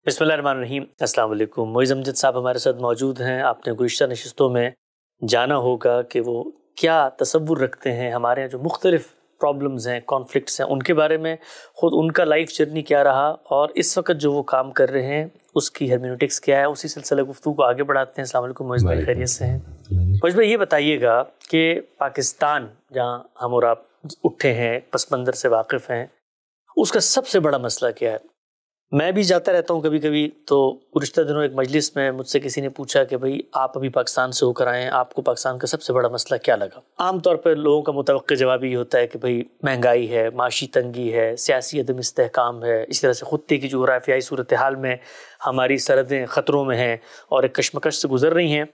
بسم اللہ الرحمن الرحیم. السلام علیکم. معیز امجد صاحب ہمارے ساتھ موجود ہیں. آپ نے گزشتہ نشستوں میں جانا ہوگا کہ وہ کیا تصور رکھتے ہیں ہمارے یہاں جو مختلف پرابلمز ہیں، کانفلکٹس ہیں، ان کے بارے میں، خود ان کا لائف جرنی کیا رہا اور اس وقت جو وہ کام کر رہے ہیں اس کی ہرمینوٹکس کیا ہے. اسی سلسلہ گفتگو کو آگے بڑھاتے ہیں. السلام علیکم معیز بھائی، خیریت سے ہیں؟ معیز بھائی یہ بتائیے گا کہ پاکستان جہاں ہم اور آپ اٹھے ہیں، پس منظر سے واقف ہیں، اس کا سب سے بڑا مسئلہ کیا ہے؟ میں بھی جاتا رہتا ہوں کبھی کبھی. تو گزشتہ دنوں ایک مجلس میں مجھ سے کسی نے پوچھا کہ بھائی آپ ابھی پاکستان سے ہو کر آئے ہیں، آپ کو پاکستان کا سب سے بڑا مسئلہ کیا لگا؟ عام طور پر لوگوں کا متوقع جواب یہ ہوتا ہے کہ بھئی مہنگائی ہے، معاشی تنگی ہے، سیاسی عدم استحکام ہے، اس طرح سے خطے کی جغرافیائی صورتحال میں ہماری سرحدیں خطروں میں ہیں اور ایک کشمکش سے گزر رہی ہیں.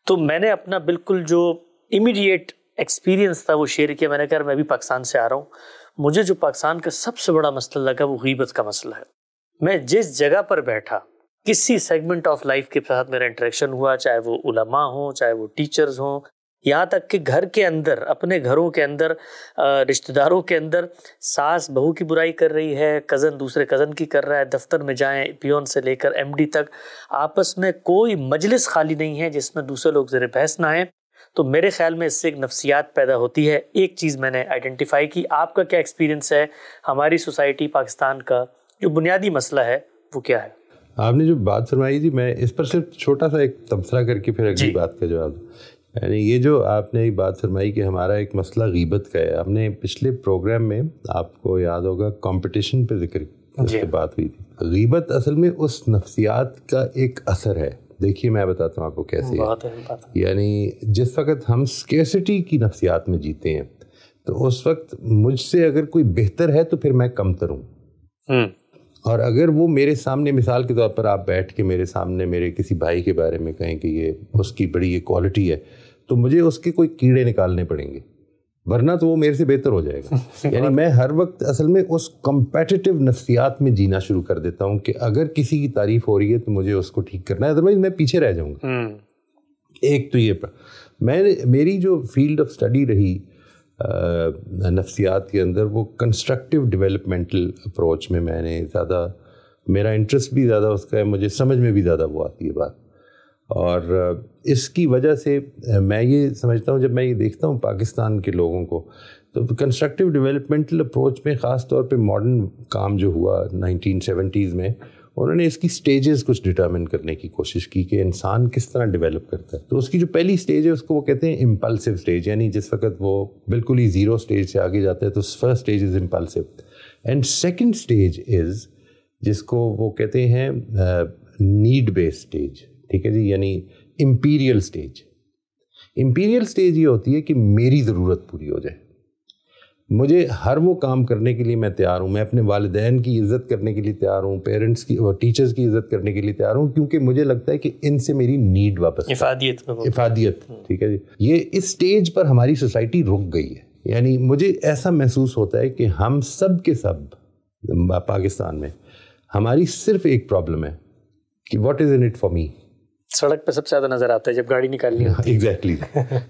تو میں نے اپنا بالکل جو امیڈیٹ ایکسپیرینس تھا وہ شیئر کیا. میں نے کہا میں بھی پاکستان سے آ رہا ہوں، مجھے جو پاکستان کا سب سے بڑا مسئلہ لگا وہ غیبت کا مسئلہ ہے. میں جس جگہ پر بیٹھا، کسی سیگمنٹ آف لائف کے ساتھ میرا انٹریکشن ہوا، چاہے وہ علماء ہوں، چاہے وہ ٹیچرز ہوں، یہاں تک کہ گھر کے اندر، اپنے گھروں کے اندر، رشتہ داروں کے اندر ساس بہو کی برائی کر رہی ہے، کزن دوسرے کزن کی کر رہا ہے، دفتر میں جائیں پیون سے لے کر ایم ڈی تک، آپس میں کوئی مجلس خالی نہیں ہے جس میں دوسرے لوگ زیر بحث نہ آئیں. تو میرے خیال میں اس سے ایک نفسیات پیدا ہوتی ہے. ایک چیز میں نے آئیڈینٹیفائی کی. آپ کا کیا ایکسپیرینس ہے؟ ہماری سوسائٹی پاکستان کا جو بنیادی مسئلہ ہے وہ کیا ہے؟ آپ نے جو بات فرمائی تھی، میں اس پر صرف چھوٹا سا ایک تبصرہ کر کے پھر اگلی بات کا جواب. یعنی یہ جو آپ نے بات فرمائی کہ ہمارا ایک مسئلہ غیبت کا ہے، ہم نے پچھلے پروگرام میں آپ کو یاد ہوگا کمپٹیشن پہ ذکر کی بات ہوئی تھی. غیبت اصل میں اس نفسیات کا ایک اثر ہے. دیکھیے میں بتاتا ہوں آپ کو کیسے ہے. یعنی جس وقت ہم اسکیسٹی کی نفسیات میں جیتے ہیں تو اس وقت مجھ سے اگر کوئی بہتر ہے تو پھر میں کمتر ہوں. اور اگر وہ میرے سامنے، مثال کے طور پر آپ بیٹھ کے میرے سامنے میرے کسی بھائی کے بارے میں کہیں کہ یہ اس کی بڑی یہ کوالٹی ہے، تو مجھے اس کے کوئی کیڑے نکالنے پڑیں گے، ورنہ تو وہ میرے سے بہتر ہو جائے گا. یعنی میں ہر وقت اصل میں اس کمپیٹیٹیو نفسیات میں جینا شروع کر دیتا ہوں کہ اگر کسی کی تعریف ہو رہی ہے تو مجھے اس کو ٹھیک کرنا ہے، ادروائز میں پیچھے رہ جاؤں گا. ایک تو یہ میری جو فیلڈ آف اسٹڈی رہی نفسیات کے اندر، وہ کنسٹرکٹیو ڈیولپمنٹل اپروچ میں نے زیادہ، میرا انٹرسٹ بھی زیادہ اس کا ہے، مجھے سمجھ میں بھی زیادہ وہ آتی ہے بات. اور اس کی وجہ سے میں یہ سمجھتا ہوں، جب میں یہ دیکھتا ہوں پاکستان کے لوگوں کو، تو کنسٹرکٹیو ڈیولپمنٹل اپروچ میں خاص طور پہ ماڈرن کام جو ہوا 1970s میں، انہوں نے اس کی سٹیجز کچھ ڈٹرمن کرنے کی کوشش کی کہ انسان کس طرح ڈیولپ کرتا ہے. تو اس کی جو پہلی سٹیج ہے اس کو وہ کہتے ہیں امپلسو سٹیج. یعنی جس وقت وہ بالکل ہی زیرو سٹیج سے آگے جاتا ہے تو first stage is impulsive, and second stage is جس کو وہ کہتے ہیں نیڈ بیس سٹیج. ٹھیک ہے جی، یعنی امپیریل سٹیج. امپیریل سٹیج یہ ہوتی ہے کہ میری ضرورت پوری ہو جائے، مجھے ہر وہ کام کرنے کے لیے میں تیار ہوں، میں اپنے والدین کی عزت کرنے کے لیے تیار ہوں، پیرنٹس کی اور ٹیچرز کی عزت کرنے کے لیے تیار ہوں، کیونکہ مجھے لگتا ہے کہ ان سے میری نیڈ واپس، افادیت. ٹھیک ہے جی. یہ اس سٹیج پر ہماری سوسائٹی رک گئی ہے. یعنی مجھے ایسا محسوس ہوتا ہے کہ ہم سب کے سب پاکستان میں ہماری صرف ایک پرابلم ہے کہ what is in it for me. سڑک پہ سب سے زیادہ نظر آتا ہے جب گاڑی نکالنی ہوتی ہے. ایگزیکٹلی.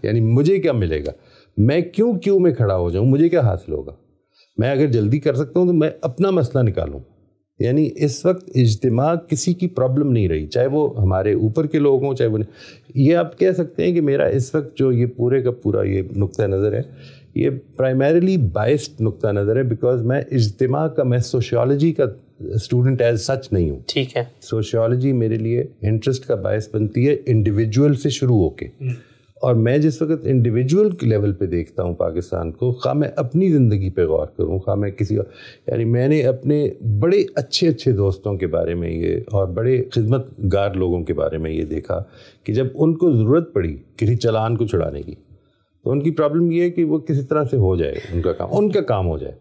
یعنی مجھے کیا ملے گا، میں کیوں میں کھڑا ہو جاؤں، مجھے کیا حاصل ہوگا، میں اگر جلدی کر سکتا ہوں تو میں اپنا مسئلہ نکالوں. یعنی اس وقت اجتماع کسی کی پرابلم نہیں رہی، چاہے وہ ہمارے اوپر کے لوگ ہوں، چاہے وہ یہ آپ کہہ سکتے ہیں کہ میرا اس وقت جو یہ پورے کا پورا یہ نقطہ نظر ہے، یہ پرائمریلی بائسڈ نقطہ نظر ہے، بیکاز میں اجتماع کا، میں سوشیالوجی کا اسٹوڈنٹ ایز سچ نہیں ہوں. ٹھیک ہے. سوشیالوجی میرے لیے انٹرسٹ کا باعث بنتی ہے انڈیویجول سے شروع ہو کے. اور میں جس وقت انڈیویجول کے لیول پہ دیکھتا ہوں پاکستان کو، خواہ میں اپنی زندگی پہ غور کروں، خواہ میں کسی اور، یعنی میں نے اپنے بڑے اچھے دوستوں کے بارے میں یہ، اور بڑے خدمت گار لوگوں کے بارے میں یہ دیکھا کہ جب ان کو ضرورت پڑی کسی چالان کو چھڑانے کی تو ان کی پرابلم یہ ہے کہ وہ کسی طرح سے ہو جائے، ان کا کام ہو جائے.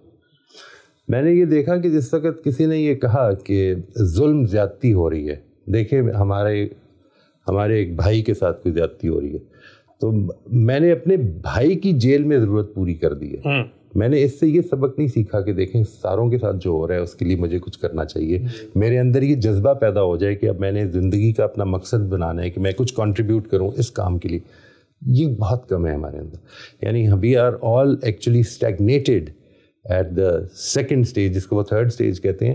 میں نے یہ دیکھا کہ جس وقت کسی نے یہ کہا کہ ظلم زیادتی ہو رہی ہے، دیکھیں ہمارے ایک بھائی کے ساتھ کوئی زیادتی ہو رہی ہے، تو میں نے اپنے بھائی کی جیل میں ضرورت پوری کر دی ہے. میں نے اس سے یہ سبق نہیں سیکھا کہ دیکھیں ساروں کے ساتھ جو ہو رہا ہے اس کے لیے مجھے کچھ کرنا چاہیے. میرے اندر یہ جذبہ پیدا ہو جائے کہ اب میں نے زندگی کا اپنا مقصد بنانا ہے کہ میں کچھ کنٹریبیوٹ کروں اس کام کے لیے. یہ بہت کم ہے ہمارے اندر. یعنی we are all actually stagnated at the second stage, جس کو وہ تھرڈ اسٹیج کہتے ہیں.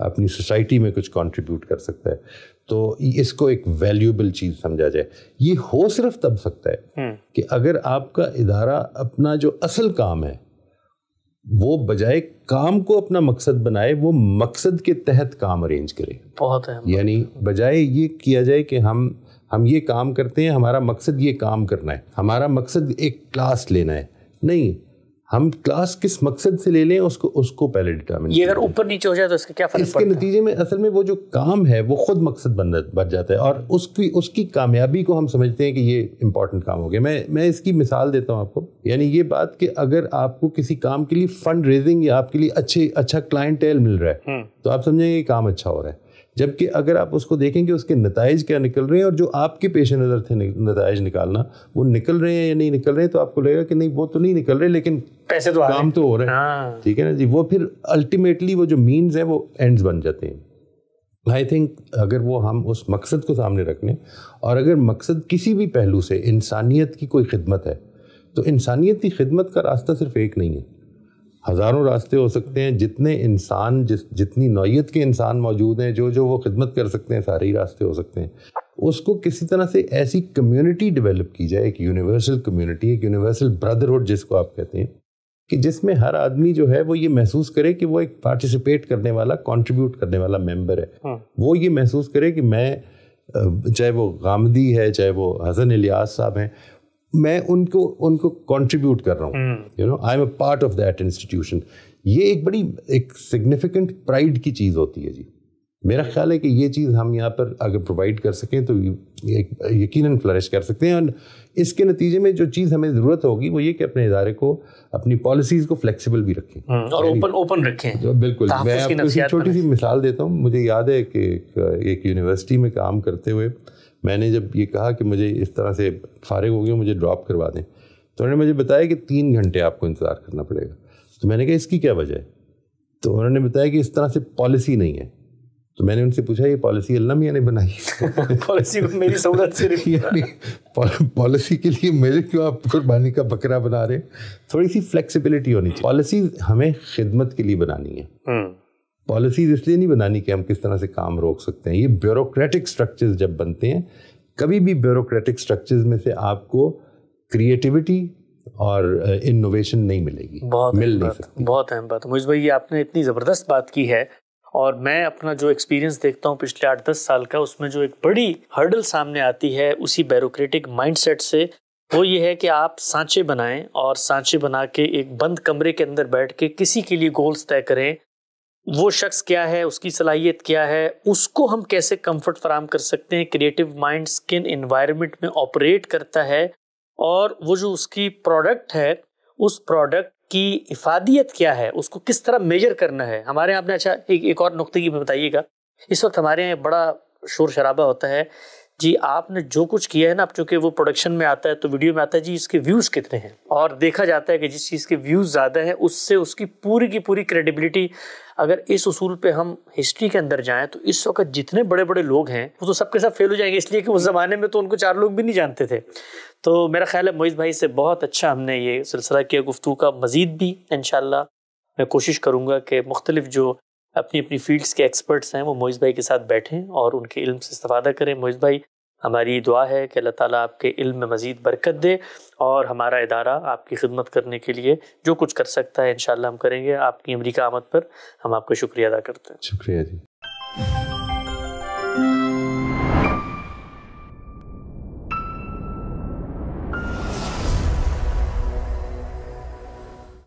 اپنی سوسائٹی میں کچھ کنٹریبیوٹ کر سکتا ہے, تو اس کو ایک ویلیوبل چیز سمجھا جائے. یہ ہو صرف تب سکتا ہے کہ اگر آپ کا ادارہ اپنا جو اصل کام ہے وہ بجائے کام کو اپنا مقصد بنائے, وہ مقصد کے تحت کام ارینج کرے. بہت ہے. یعنی بجائے یہ کیا جائے کہ ہم یہ کام کرتے ہیں, ہمارا مقصد یہ کام کرنا ہے, ہمارا مقصد ایک کلاس لینا ہے. نہیں, ہم کلاس کس مقصد سے لے لیں اس کو پہلے ڈٹرمن. یہ اگر اوپر نیچے ہو جائے تو اس کا کیا فرق پڑتا ہے؟ اس کے نتیجے میں اصل میں وہ جو کام ہے وہ خود مقصد بن جاتا ہے, اور اس کی کامیابی کو ہم سمجھتے ہیں کہ یہ امپورٹنٹ کام ہو گیا. میں اس کی مثال دیتا ہوں آپ کو. یعنی یہ بات کہ اگر آپ کو کسی کام کے لیے فنڈ ریزنگ یا آپ کے لیے اچھا کلائنٹیل مل رہا ہے تو آپ سمجھیں گے یہ کام اچھا ہو رہا ہے. جبکہ اگر آپ اس کو دیکھیں کہ اس کے نتائج کیا نکل رہے ہیں اور جو آپ کے پیش نظر تھے نتائج نکالنا, وہ نکل رہے ہیں یا نہیں نکل رہے ہیں, تو آپ کو لگے گا کہ نہیں وہ تو نہیں نکل رہے لیکن پیسے تو کام تو ہو رہے ہیں. ٹھیک ہے نا جی. وہ پھر الٹیمیٹلی وہ جو مینز ہیں وہ اینڈز بن جاتے ہیں. آئی تھنک اگر وہ ہم اس مقصد کو سامنے رکھ لیں, اور اگر مقصد کسی بھی پہلو سے انسانیت کی کوئی خدمت ہے, تو انسانیت کی خدمت کا راستہ صرف ایک نہیں ہے, ہزاروں راستے ہو سکتے ہیں. جتنے انسان جتنی نوعیت کے انسان موجود ہیں جو وہ خدمت کر سکتے ہیں, سارے ہی راستے ہو سکتے ہیں. اس کو کسی طرح سے ایسی کمیونٹی ڈیولپ کی جائے, ایک یونیورسل کمیونٹی, ایک یونیورسل بردرہڈ جس کو آپ کہتے ہیں, کہ جس میں ہر آدمی جو ہے وہ یہ محسوس کرے کہ وہ ایک پارٹیسپیٹ کرنے والا, کنٹریبیوٹ کرنے والا ممبر ہے. وہ یہ محسوس کرے کہ میں, چاہے وہ غامدی ہے, چاہے وہ حسن الیاس صاحب ہیں, میں ان کو کنٹریبیوٹ کر رہا ہوں. You know I am a part of that institution. یہ ایک سگنیفیکنٹ پرائڈ کی چیز ہوتی ہے جی. میرا خیال ہے کہ یہ چیز ہم یہاں پر اگر پرووائڈ کر سکیں تو یقیناً فلرش کر سکتے ہیں. اور اس کے نتیجے میں جو چیز ہمیں ضرورت ہوگی وہ یہ کہ اپنے ادارے کو, اپنی پالیسیز کو فلیکسیبل بھی رکھیں اور اوپن رکھیں. بالکل. میں آپ کو چھوٹی سی مثال دیتا ہوں. مجھے یاد ہے کہ ایک یونیورسٹی میں کام کرتے ہوئے میں نے جب یہ کہا کہ مجھے اس طرح سے فارغ ہو گیا, مجھے ڈراپ کروا دیں, تو انہوں نے مجھے بتایا کہ 3 گھنٹے آپ کو انتظار کرنا پڑے گا. تو میں نے کہا اس کی کیا وجہ ہے؟ تو انہوں نے بتایا کہ اس طرح سے پالیسی نہیں ہے. تو میں نے ان سے پوچھا یہ پالیسی اللہ میاں نے بنائی؟ پالیسی کو میری سہولت سے پالیسی کے لیے میرے کیوں آپ قربانی کا بکرا بنا رہے ہیں؟ تھوڑی سی فلیکسیبلٹی ہونی چاہیے. پالیسیز ہمیں خدمت کے لیے بنانی ہے. پالیسیز اس لیے نہیں بنانی کہ ہم کس طرح سے کام روک سکتے ہیں. یہ بیوروکریٹک سٹرکچرز جب بنتے ہیں, کبھی بھی بیوروکریٹک سٹرکچرز میں سے آپ کو کریٹیوٹی اور انوویشن نہیں ملے گی, مل نہیں سکتی. بہت اہم بات. معیز بھائی, یہ آپ نے اتنی زبردست بات کی ہے, اور میں اپنا جو ایکسپیرینس دیکھتا ہوں پچھلے 8-10 سال کا, اس میں جو ایک بڑی ہرڈل سامنے آتی ہے اسی بیوروکریٹک مائنڈ سیٹ سے, وہ یہ ہے کہ آپ سانچے بنائیں, اور سانچے بنا کے ایک بند کمرے کے اندر بیٹھ کے کسی کے لیے گولز طے کریں. وہ شخص کیا ہے, اس کی صلاحیت کیا ہے, اس کو ہم کیسے کمفرٹ فراہم کر سکتے ہیں, کریٹیو مائنڈ کن انوائرمنٹ میں آپریٹ کرتا ہے, اور وہ جو اس کی پروڈکٹ ہے اس پروڈکٹ کی افادیت کیا ہے, اس کو کس طرح میجر کرنا ہے. ہمارے یہاں آپ نے, اچھا ایک اور نقطے کی بتائیے گا. اس وقت ہمارے یہاں بڑا شور شرابہ ہوتا ہے جی, آپ نے جو کچھ کیا ہے نا, اب چونکہ وہ پروڈکشن میں آتا ہے تو ویڈیو میں آتا ہے جی اس کے ویوز کتنے ہیں, اور دیکھا جاتا ہے کہ جس چیز کے ویوز زیادہ ہیں اس سے اس کی پوری کی پوری کریڈیبلٹی. اگر اس اصول پہ ہم ہسٹری کے اندر جائیں تو اس وقت جتنے بڑے بڑے لوگ ہیں وہ تو سب کے سب فیل ہو جائیں گے, اس لیے کہ اس زمانے میں تو ان کو 4 لوگ بھی نہیں جانتے تھے. تو میرا خیال ہے معیز بھائی سے بہت اچھا ہم نے یہ سلسلہ کیا گفتگو کا. مزید بھی انشاءاللہ میں کوشش کروں گا کہ مختلف جو اپنی اپنی فیلڈز کے ایکسپرٹس ہیں وہ معیز بھائی کے ساتھ بیٹھیں اور ان کے علم سے استفادہ کریں. معیز بھائی, ہماری دعا ہے کہ اللہ تعالیٰ آپ کے علم میں مزید برکت دے, اور ہمارا ادارہ آپ کی خدمت کرنے کے لیے جو کچھ کر سکتا ہے انشاءاللہ ہم کریں گے. آپ کی امریکہ آمد پر ہم آپ کا شکریہ ادا کرتے ہیں. شکریہ جی.